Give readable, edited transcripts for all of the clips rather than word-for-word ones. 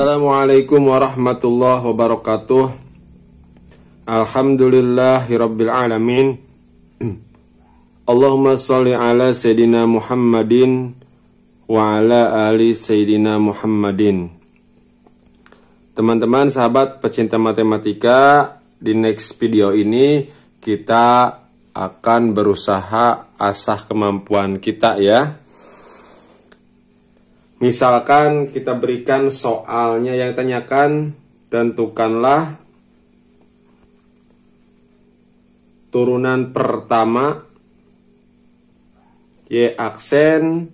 Assalamualaikum warahmatullahi wabarakatuh. Alhamdulillahirabbil alamin. Allahumma sholli ala Sayyidina Muhammadin wa ala ali Sayyidina Muhammadin. Teman-teman sahabat pecinta matematika, di next video ini kita akan berusaha asah kemampuan kita ya. Misalkan kita berikan soalnya yang tanyakan, tentukanlah turunan pertama Y aksen,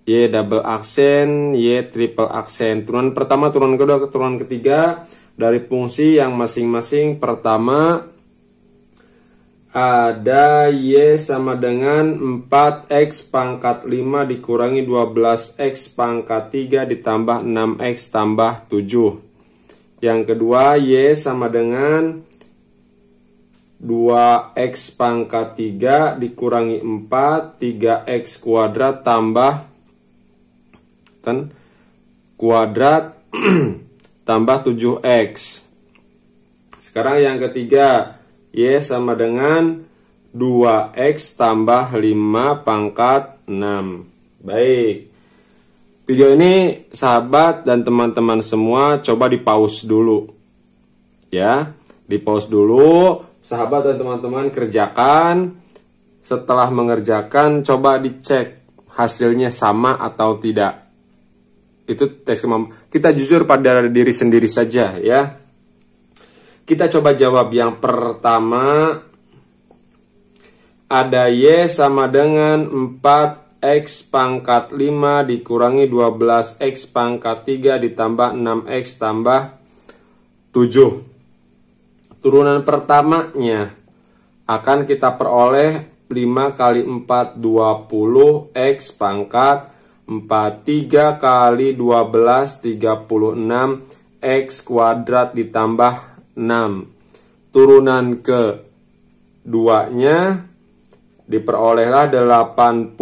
Y double aksen, Y triple aksen. Turunan pertama, turunan kedua, turunan ketiga dari fungsi yang masing-masing. Pertama ada Y sama dengan 4X pangkat 5 dikurangi 12X pangkat 3 ditambah 6X tambah 7. Yang kedua Y sama dengan 2X pangkat 3 dikurangi 4 3X kuadrat tambah kuadrat tambah 7X. Sekarang yang ketiga Y sama dengan 2X tambah 5 pangkat 6. Baik. Video ini sahabat dan teman-teman semua coba di pause dulu. Ya, di pause dulu. Sahabat dan teman-teman kerjakan. Setelah mengerjakan coba dicek hasilnya sama atau tidak. Itu tes kemampuan. Kita jujur pada diri sendiri saja ya. Kita coba jawab yang pertama. Ada Y sama dengan 4X pangkat 5 dikurangi 12X pangkat 3 ditambah 6X tambah 7. Turunan pertamanya akan kita peroleh 5 kali 4 20X pangkat 4 3 kali 12 36 X kuadrat ditambah 6. Turunan keduanya diperolehlah 84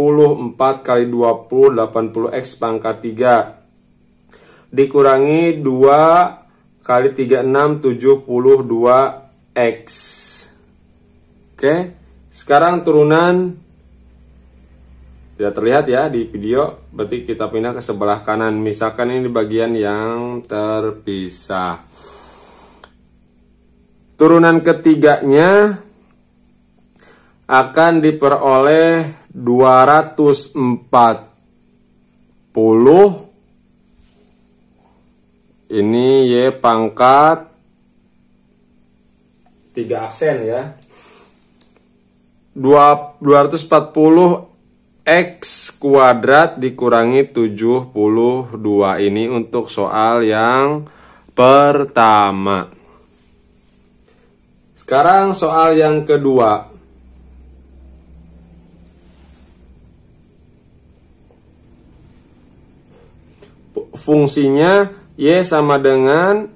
kali 20 80X pangkat 3 dikurangi 2 kali 36 72X. Oke, sekarang turunan tidak terlihat ya di video, berarti kita pindah ke sebelah kanan. Misalkan ini bagian yang terpisah. Turunan ketiganya akan diperoleh 240. Ini Y pangkat 3 aksen ya. 240 X kuadrat dikurangi 72. Ini untuk soal yang pertama. Sekarang soal yang kedua. Fungsinya Y sama dengan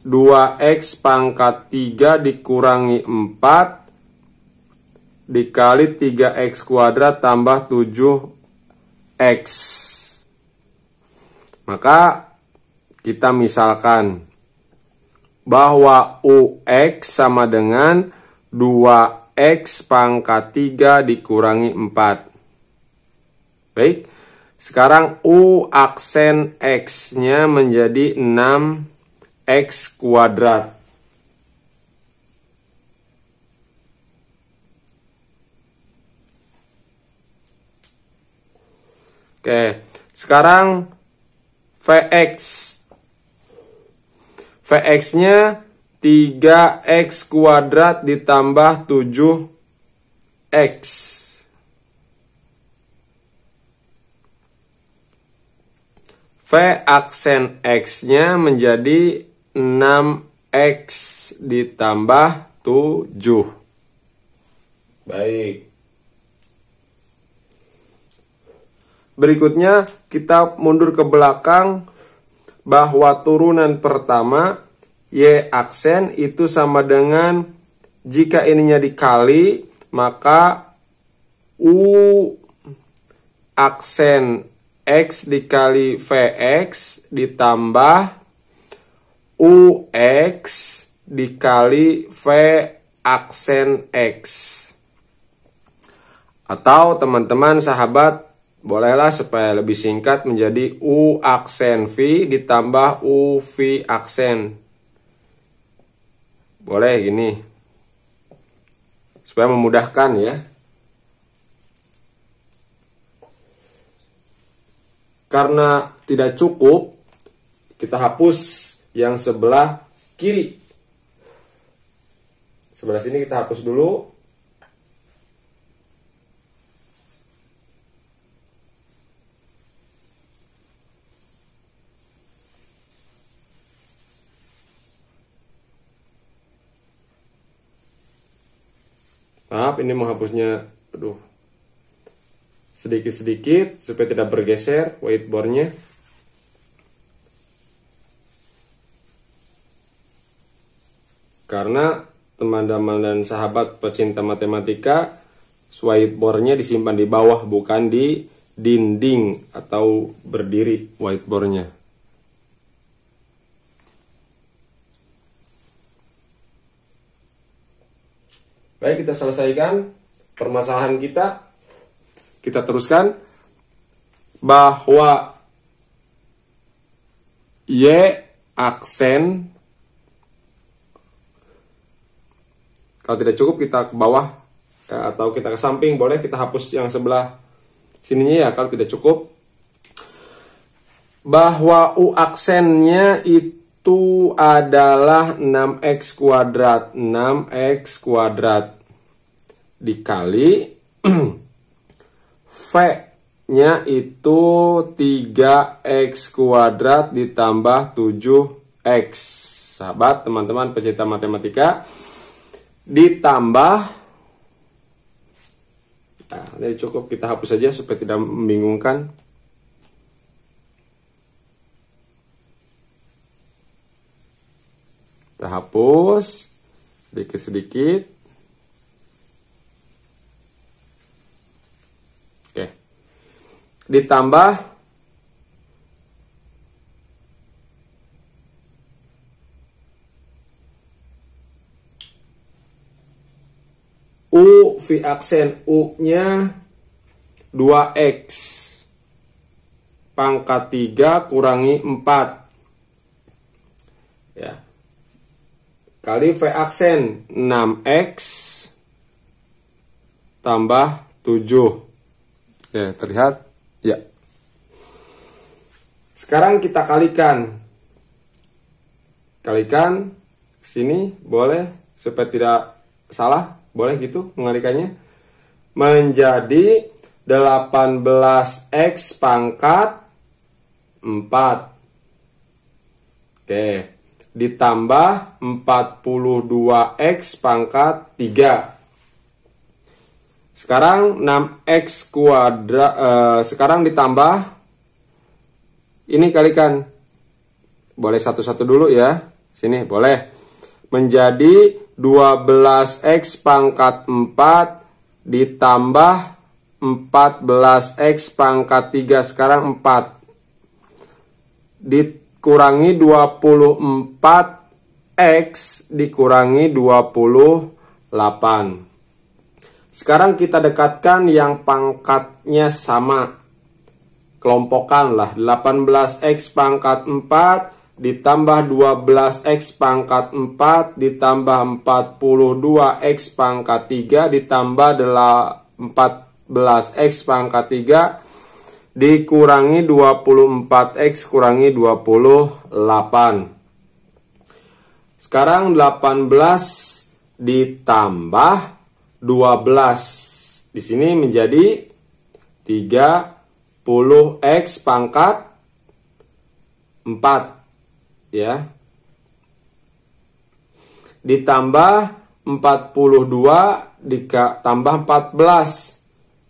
2X pangkat 3 dikurangi 4 dikali 3X kuadrat tambah 7X. Maka kita misalkan bahwa UX sama dengan 2X pangkat 3 dikurangi 4. Baik, sekarang U aksen X-nya menjadi 6X kuadrat. Oke, sekarang VX. VX-nya 3X kuadrat ditambah 7X. V aksen X-nya menjadi 6X ditambah 7. Baik. Berikutnya kita mundur ke belakang. Bahwa turunan pertama Y aksen itu sama dengan, jika ininya dikali maka U aksen X dikali VX ditambah UX dikali V aksen X. Atau teman-teman sahabat bolehlah supaya lebih singkat menjadi U aksen V ditambah UV aksen. Boleh gini. Supaya memudahkan ya. Karena tidak cukup, kita hapus yang sebelah kiri. Sebelah sini kita hapus dulu. Maaf, ini menghapusnya, aduh, sedikit-sedikit supaya tidak bergeser whiteboardnya. Karena teman-teman dan sahabat pecinta matematika, whiteboardnya disimpan di bawah, bukan di dinding atau berdiri whiteboardnya. Baik, kita selesaikan permasalahan kita. Kita teruskan bahwa Y aksen, kalau tidak cukup kita ke bawah ya, atau kita ke samping, boleh kita hapus yang sebelah sininya ya kalau tidak cukup. Bahwa U aksennya itu adalah 6x kuadrat. 6x kuadrat dikali V-nya itu 3x kuadrat ditambah 7x. Sahabat, teman-teman pecinta matematika, ditambah, nah, ini cukup kita hapus saja supaya tidak membingungkan. Kita hapus sedikit-sedikit. Oke. Ditambah U V aksen, U-nya 2x pangkat 3 kurangi 4 ya, kali V aksen 6x tambah 7 ya, terlihat ya. Sekarang kita kalikan sini, boleh supaya tidak salah, boleh gitu mengalikannya, menjadi 18x pangkat 4. Oke, ditambah 42x pangkat 3. Sekarang 6x kuadrat, sekarang ditambah, ini kalikan, boleh satu-satu dulu ya, sini boleh, menjadi 12x pangkat 4 ditambah 14x pangkat 3, sekarang 4, dikurangi 24x dikurangi 28. Sekarang kita dekatkan yang pangkatnya sama, kelompokkan lah, 18x pangkat 4 ditambah 12x pangkat 4 ditambah 42x pangkat 3 ditambah 14x pangkat 3 dikurangi 24x kurangi 28. Sekarang 18 ditambah 12 di sini menjadi 30x pangkat 4 ya, ditambah 42 ditambah 14,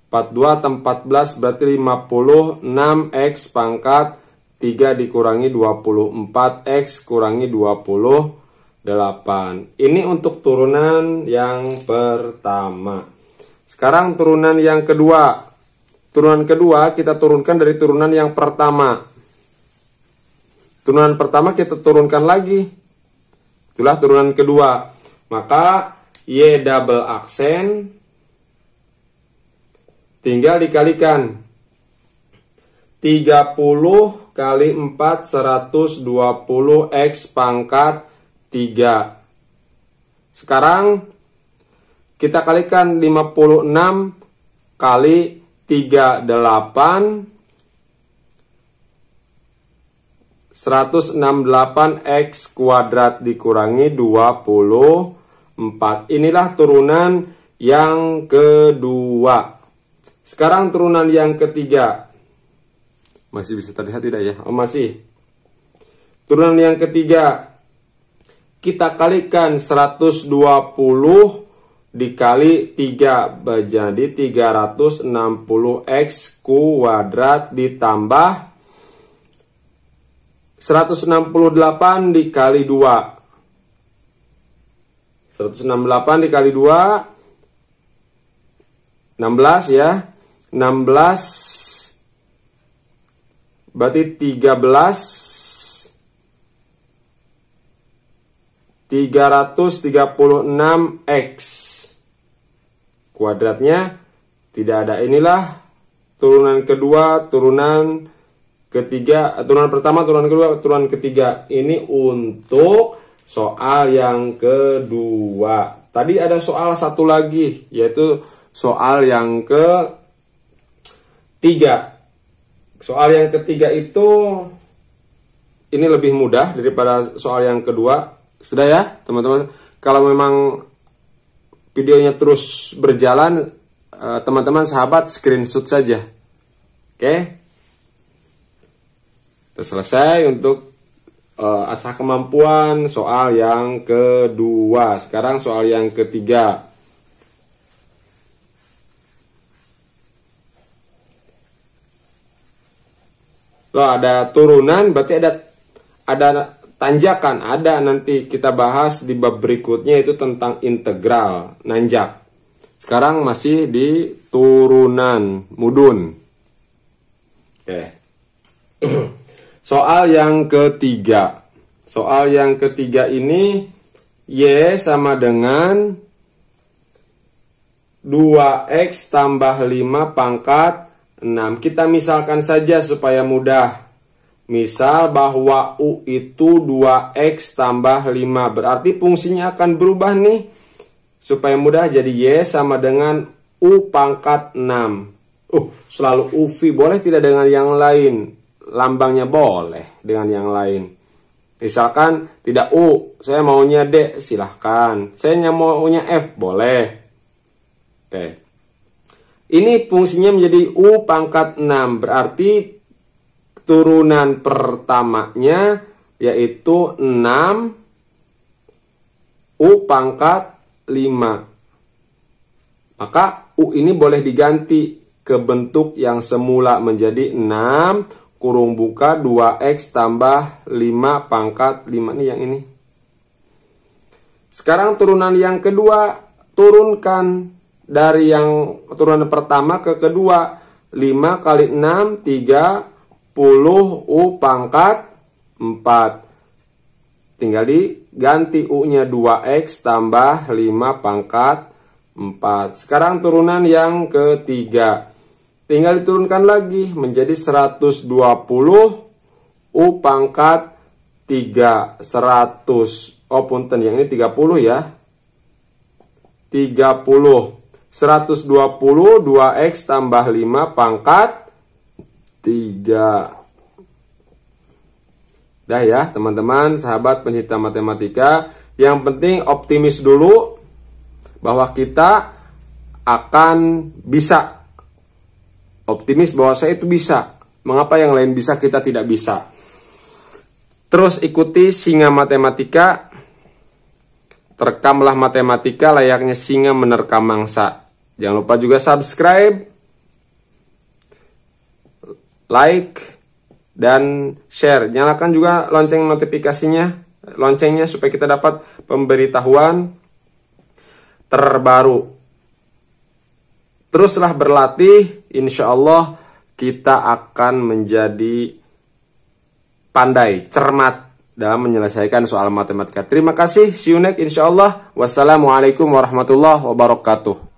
42 tambah 14 berarti 56x pangkat 3 dikurangi 24x kurangi 28. Ini untuk turunan yang pertama. Sekarang turunan yang kedua. turunan kedua kita turunkan dari turunan yang pertama. Turunan pertama kita turunkan lagi. Itulah turunan kedua. Maka Y double aksen tinggal dikalikan. 30 kali 4 120 X pangkat 3. Sekarang kita kalikan 56 kali 38 168 X kuadrat dikurangi 24. Inilah turunan yang kedua. Sekarang turunan yang ketiga. Masih bisa terlihat tidak ya? Oh, masih. Turunan yang ketiga. Kita kalikan 120 dikali 3 menjadi 360 X kuadrat ditambah 168 dikali 2. 168 dikali 2 16 ya. 16 berarti 336 X kuadratnya tidak ada. Inilah turunan kedua, turunan ketiga, turunan pertama, turunan kedua, turunan ketiga. Ini untuk soal yang kedua. Tadi ada soal satu lagi, yaitu soal yang ketiga. Soal yang ketiga itu ini lebih mudah daripada soal yang kedua. Sudah ya teman-teman. Kalau memang videonya terus berjalan, teman-teman sahabat screenshot saja. Oke. Sudah selesai untuk asah kemampuan soal yang kedua. Sekarang soal yang ketiga. Loh, ada turunan berarti ada tanjakan, ada, nanti kita bahas di bab berikutnya itu tentang integral, nanjak. Sekarang masih di turunan mudun. Oke. Soal yang ketiga. Soal yang ketiga ini Y sama dengan 2X tambah 5 pangkat 6. Kita misalkan saja supaya mudah. Misal bahwa U itu 2X tambah 5. Berarti fungsinya akan berubah nih. Supaya mudah jadi Y sama dengan U pangkat 6. Selalu UV. Boleh tidak dengan yang lain? Lambangnya boleh dengan yang lain. Misalkan tidak U, saya maunya D, silahkan. Saya maunya F, boleh. Oke. Ini fungsinya menjadi U pangkat 6. Berarti turunan pertamanya yaitu 6 U pangkat 5. Maka U ini boleh diganti ke bentuk yang semula menjadi 6 kurung buka 2X tambah 5 pangkat 5. Nih yang ini. Sekarang turunan yang kedua, turunkan dari yang turunan pertama ke kedua. 5 kali 6 30 U pangkat 4. Tinggal diganti U-nya 2X tambah 5 pangkat 4. Sekarang turunan yang ketiga. Tinggal diturunkan lagi menjadi 120 U pangkat 3. 100. Oh punten, yang ini 30 ya. 30. 120 2X tambah 5 pangkat 3. Dah ya teman-teman, sahabat pencinta matematika. Yang penting optimis dulu bahwa kita akan bisa. Optimis bahwa saya itu bisa. Mengapa yang lain bisa, kita tidak bisa? Terus ikuti Singa Matematika. Terekamlah matematika layaknya singa menerkam mangsa. Jangan lupa juga subscribe, like, dan share. Nyalakan juga lonceng notifikasinya, loncengnya, supaya kita dapat pemberitahuan terbaru. Teruslah berlatih insya Allah kita akan menjadi pandai, cermat dalam menyelesaikan soal matematika. Terima kasih, see you next insya Allah. Wassalamualaikum warahmatullahi wabarakatuh.